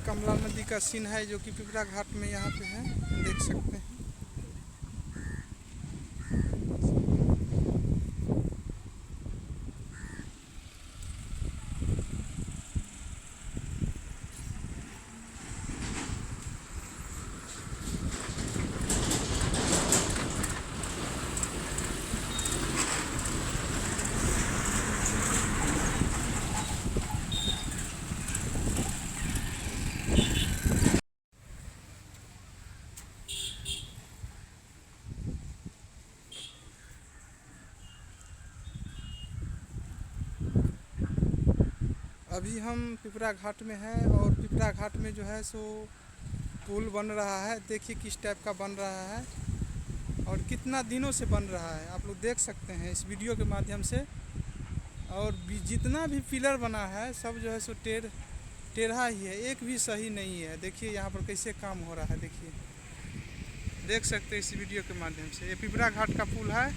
कमला नदी का सीन है जो कि पिपरा घाट में यहाँ पे है, देख सकते हैं। अभी हम पिपरा घाट में हैं और पिपरा घाट में जो है सो पुल बन रहा है। देखिए किस टाइप का बन रहा है और कितना दिनों से बन रहा है, आप लोग देख सकते हैं इस वीडियो के माध्यम से। और जितना भी पिलर बना है सब जो है सो टेढ़ा ही है, एक भी सही नहीं है। देखिए यहाँ पर कैसे काम हो रहा है, देखिए देख सकते हैं इस वीडियो के माध्यम से। ये पिपरा घाट का पुल है।